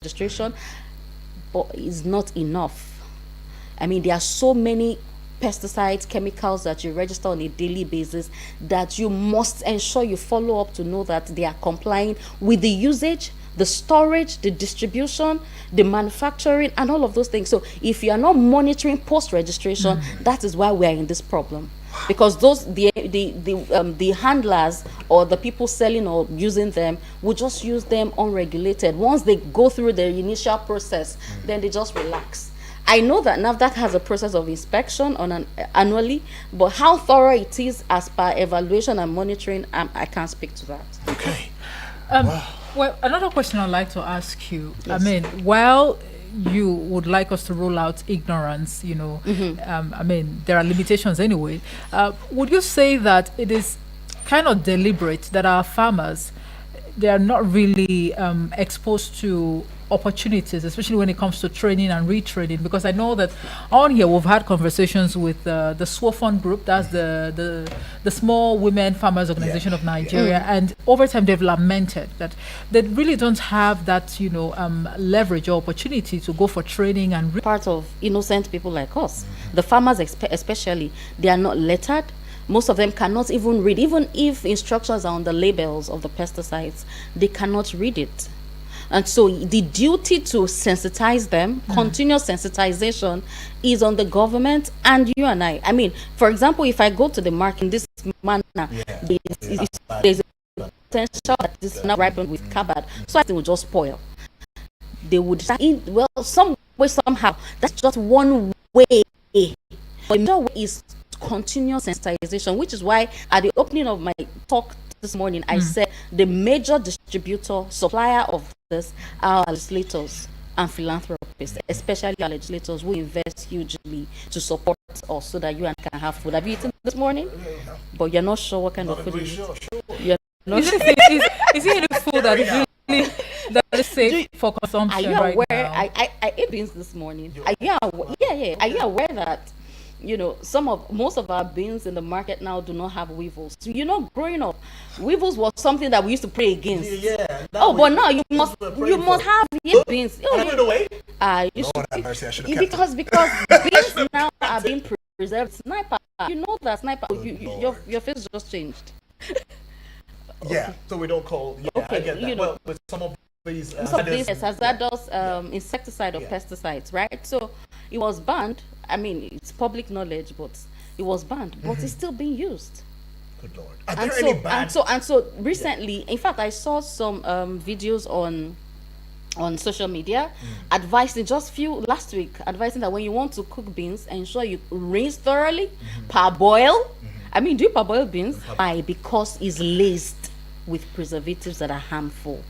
registration, but it's not enough. I mean, there are so many pesticides, chemicals that you register on a daily basis that you must ensure you follow up to know that they are complying with the usage, the storage, the distribution, the manufacturing, and all of those things. So if you are not monitoring post-registration, that is why we are in this problem. Because the handlers or the people selling or using them will just use them unregulated. Once they go through the initial process, then they just relax. I know that NAFDAC has a process of inspection on an annually, but how thorough it is as per evaluation and monitoring, I can't speak to that. Okay. Well, another question I'd like to ask you. Yes. I mean, while you would like us to rule out ignorance, I mean, there are limitations anyway. Would you say that it is kind of deliberate that our farmers, they are not really exposed to opportunities, especially when it comes to training and retraining? Because I know that on here we've had conversations with the SWOFON group, that's the Small Women Farmers Organization of Nigeria, and over time they've lamented that they really don't have that leverage or opportunity to go for training and Part of innocent people like us, the farmers especially, they are not lettered. Most of them cannot even read. Even if instructions are on the labels of the pesticides, they cannot read it. And so the duty to sensitize them, continuous sensitization, is on the government and you and I. I mean, for example, if I go to the market in this manner, there's a potential that this is now ripened with carbide, so I think it will just spoil. They would, some way, somehow, that's just one way. But another way is continuous sensitization, which is why at the opening of my talk this morning, I said the major distributor, supplier of this are legislators and philanthropists, especially our legislators who invest hugely to support us so that you and can have food. Have you eaten this morning? But you're not sure what kind of food you eat. You're not sure. is it any food that is really that is safe for consumption? Are you aware? Now? I ate beans this morning. Are you aware? Are you aware that most of our beans in the market now do not have weevils? So, growing up, weevils was something that we used to pray against. Yeah. But now you must have beans. Threw it away. Because beans now are being preserved. Sniper, you know that sniper. Your face just changed. Yeah. So we don't call. Yeah, Okay, I get that. Well, with some of these hazardous insecticide or pesticides, right? So it was banned. I mean, it's public knowledge, but it was banned. But it's still being used. Good Lord. Are there any banned? And so recently, in fact, I saw some videos on social media advising last week, advising that when you want to cook beans, ensure you rinse thoroughly, parboil. I mean, do you parboil beans? Why? Because it's laced with preservatives that are harmful.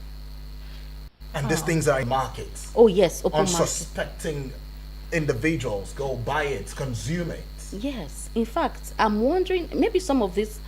And these things are in markets. Oh yes, open market. Unsuspecting individuals go buy it, consume it. Yes. In fact, I'm wondering, maybe some of these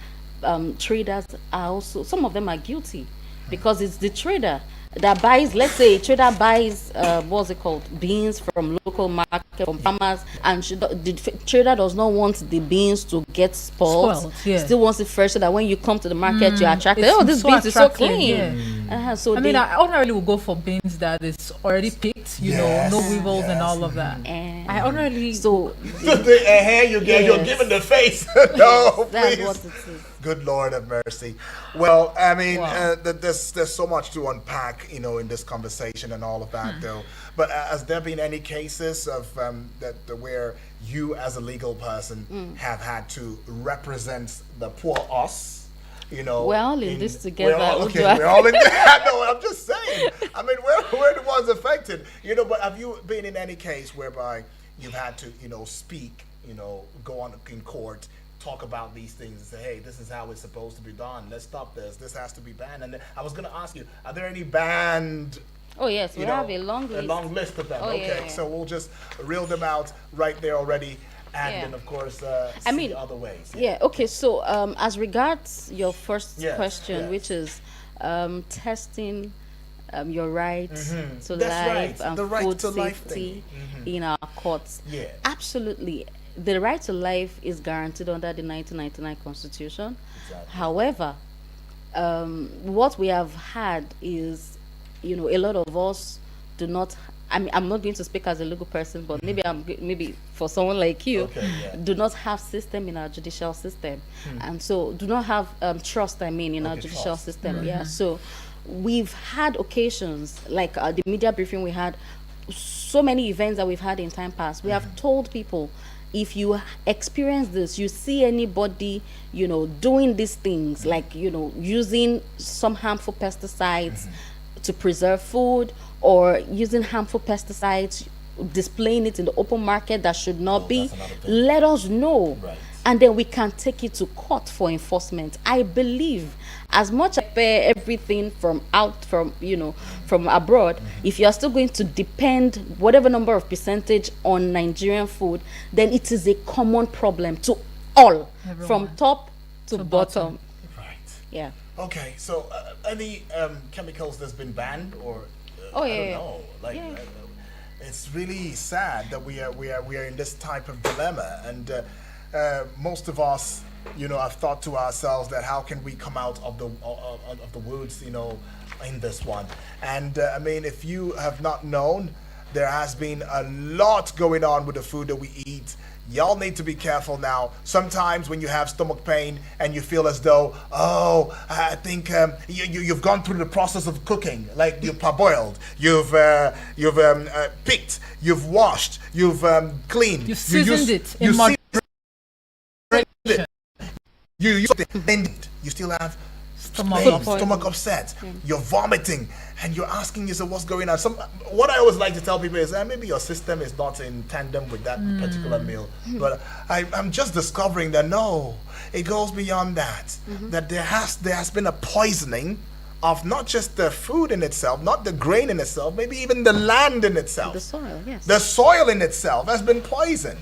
traders are also, some of them are guilty because it's the trader that buys, let's say a trader buys what's it called, beans from local market, from farmers, and the trader does not want the beans to get spoiled. Still wants it fresh so that when you come to the market you're attracted. This beans is so clean. So I ordinarily will go for beans that is already picked, no weevils and all of that. I ordinarily you're giving the face. No, that's please. what it is. Good Lord have mercy. Well, I mean, there's so much to unpack, in this conversation and all of that, though. But has there been any cases of where you, as a legal person, have had to represent the poor us? We're all in this together. We're all in there. No, I'm just saying. I mean, we're the ones affected, But have you been in any case whereby you've had to, speak, go on in court, talk about these things and say, hey, this is how it's supposed to be done. Let's stop this. This has to be banned. And I was going to ask you, are there any banned? Oh yes, we have a long list. A long list of them. Oh, okay, yeah. So we'll just reel them out right there already, and then of course see other ways. Yeah. Okay. So as regards your first question, which is testing your right to life and the right food to safety in our courts. Yeah. Absolutely. The right to life is guaranteed under the 1999 Constitution. Exactly. However, what we have had is, a lot of us do not. I mean, I'm not going to speak as a legal person, but maybe maybe for someone like you, Okay, yeah. do not have system in our judicial system, and so do not have trust. I mean, in our Okay, judicial trust. system. Yeah. So we've had occasions like the media briefing we had, so many events that we've had in time past. We have told people, if you experience this, you see anybody, doing these things, like, using some harmful pesticides to preserve food, or using harmful pesticides, displaying it in the open market that should not be, that's another thing. let us know. Right. And then we can take it to court for enforcement. I believe, as much as I pay everything from abroad, if you are still going to depend whatever number of percentage on Nigerian food, then it is a common problem to all, Everyone. from top to To bottom. bottom. Right. Yeah. Okay, so any chemicals that's been banned, or Oh, I yeah, don't yeah. know, like Yeah. it's really sad that we are in this type of dilemma, and most of us, have thought to ourselves that how can we come out of the woods, in this one, and I mean, if you have not known, there has been a lot going on with the food that we eat. Y'all need to be careful now. Sometimes when you have stomach pain and you feel as though, I think you've gone through the process of cooking, like you've parboiled, you've picked, you've washed, you've cleaned, You seasoned it in seasoned moderation. you used it, and you still have Stomach pain, upset. stomach upset. You're vomiting, and you're asking yourself what's going on. What I always like to tell people is maybe your system is not in tandem with that particular meal. But I'm just discovering that no, it goes beyond that. That there has been a poisoning of not just the food in itself, not the grain in itself, maybe even the land in itself. The soil, yes. The soil in itself has been poisoned.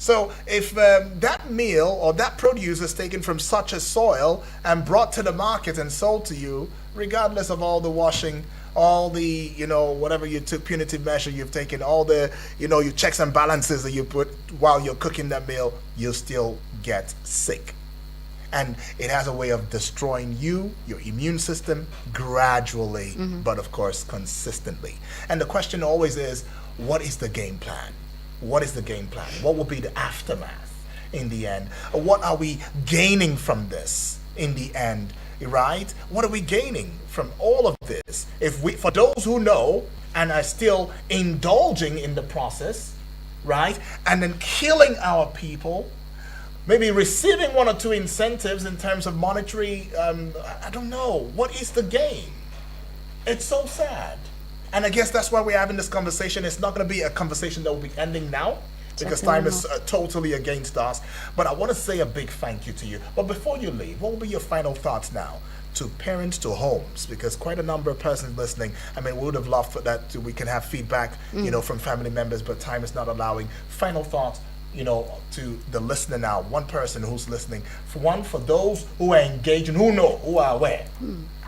So if that meal or that produce is taken from such a soil and brought to the market and sold to you, regardless of all the washing, all the, whatever you took, punitive measure you've taken, all the, your checks and balances that you put while you're cooking that meal, you still get sick. And it has a way of destroying you, your immune system, gradually, but of course, consistently. And the question always is, what is the game plan? What is the game plan? What will be the aftermath in the end? What are we gaining from this in the end, right? What are we gaining from all of this? For those who know and are still indulging in the process, right? And then killing our people, maybe receiving one or two incentives in terms of monetary, I don't know. What is the game? It's so sad. And I guess that's why we're having this conversation. It's not going to be a conversation that will be ending now, because time is totally against us. But I want to say a big thank you to you. But before you leave, what will be your final thoughts now to parents, to homes? Because quite a number of persons listening, I mean, we would have loved for that we can have feedback, from family members, but time is not allowing. Final thoughts, to the listener now, one person who's listening. For those who are engaging, who are aware,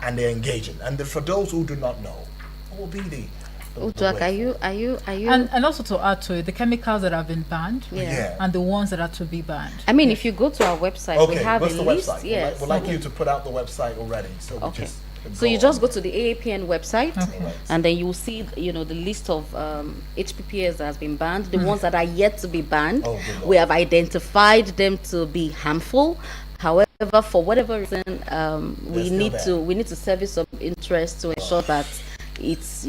and they're engaging. And then for those who do not know, what will be the Uduak, way are you And also to add to it, the chemicals that have been banned Yeah. and the ones that are to be banned. I mean, if you go to our website, we Okay, have what's a the list. website? Yes. We'd like you to put out the website already. So we Okay. just So you on just go there. to the AAPN website, Right. and then you will see, the list of HPPS that has been banned, the ones that are yet to be banned. Oh, good Lord. We have identified them to be harmful. However, for whatever reason, we still need there. to service some interest to ensure that it's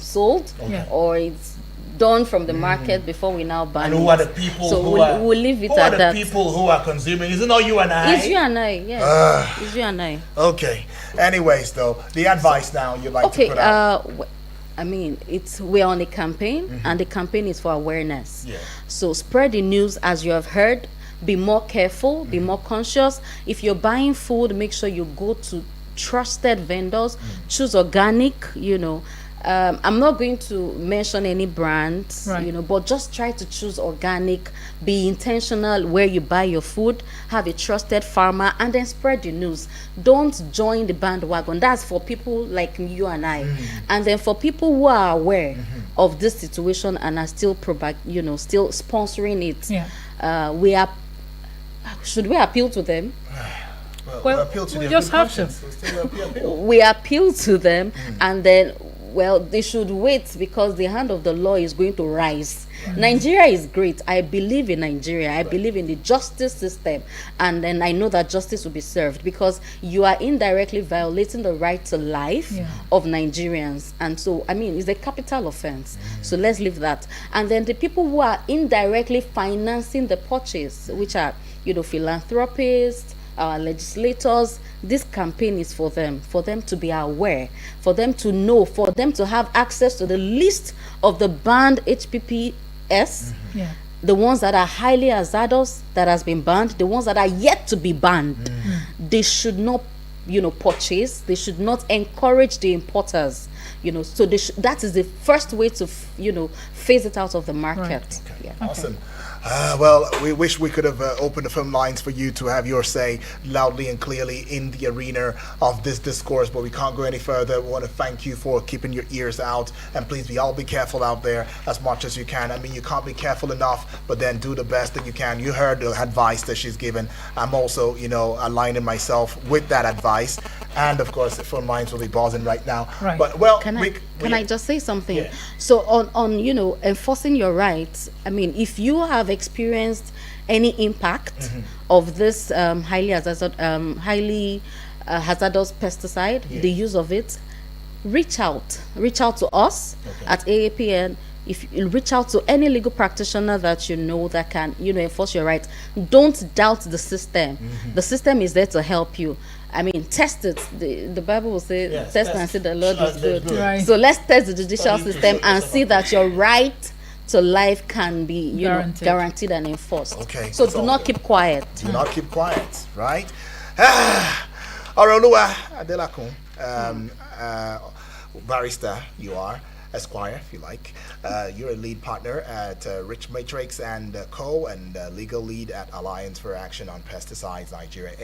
sold Yeah. or it's done from the market before we now ban And it. who are the people So who we'll leave it who at are that. the people who are consuming? Is it not you and I? It's you and I, yes. It's you and I. Okay. Anyways, though, the advice now you'd like Okay, to put out. I mean, we're on a campaign, and the campaign is for awareness. Yeah. So spread the news as you have heard. Be more careful, be more conscious. If you're buying food, make sure you go to trusted vendors. Choose organic, I'm not going to mention any brands, Right. but just try to choose organic. Be intentional where you buy your food. Have a trusted farmer, and then spread the news. Don't join the bandwagon. That's for people like you and I. And then for people who are aware of this situation and are still still sponsoring it, Yeah. should we appeal to them? we Well, appeal to we their just good have to. conscience. We still appeal. We appeal to them, and then, well, they should wait because the hand of the law is going to rise. Nigeria is great. I believe in Nigeria. I believe in the justice system, and then I know that justice will be served because you are indirectly violating the right to life of Nigerians, and so I mean it's a capital offense. So let's leave that. And then the people who are indirectly financing the purchase, which are philanthropists, our legislators, this campaign is for them to be aware, for them to know, for them to have access to the list of the banned HPPS, Yeah. the ones that are highly hazardous that has been banned, the ones that are yet to be banned. They should not purchase. They should not encourage the importers. So that is the first way to phase it out of the market. Right. Yeah. Awesome. Well, we wish we could have opened the phone lines for you to have your say loudly and clearly in the arena of this discourse, but we can't go any further. We want to thank you for keeping your ears out, and please be careful out there as much as you can. I mean, you can't be careful enough, but then do the best that you can. You heard the advice that she's given. I'm also, aligning myself with that advice, and of course, the phone lines will be buzzing right now. Right. But well, Can I just say something? Yeah. So on enforcing your rights, I mean, if you have experienced any impact of this highly hazardous pesticide, the use of it, reach out to us at AAPN. If you reach out to any legal practitioner that that can enforce your rights, don't doubt the system. The system is there to help you. I mean, test it. The Bible will say, test and see the Lord is good. Right. So let's test the judicial system and see that your right to life can be guaranteed and enforced. Okay, So that's do all not good. keep quiet. Do not keep quiet, right? Oroluwa Adelakun, barrister, you are. Esquire, if you like. You're a lead partner at Rich Matrix and Co. and legal lead at Alliance for Action on Pesticides Nigeria.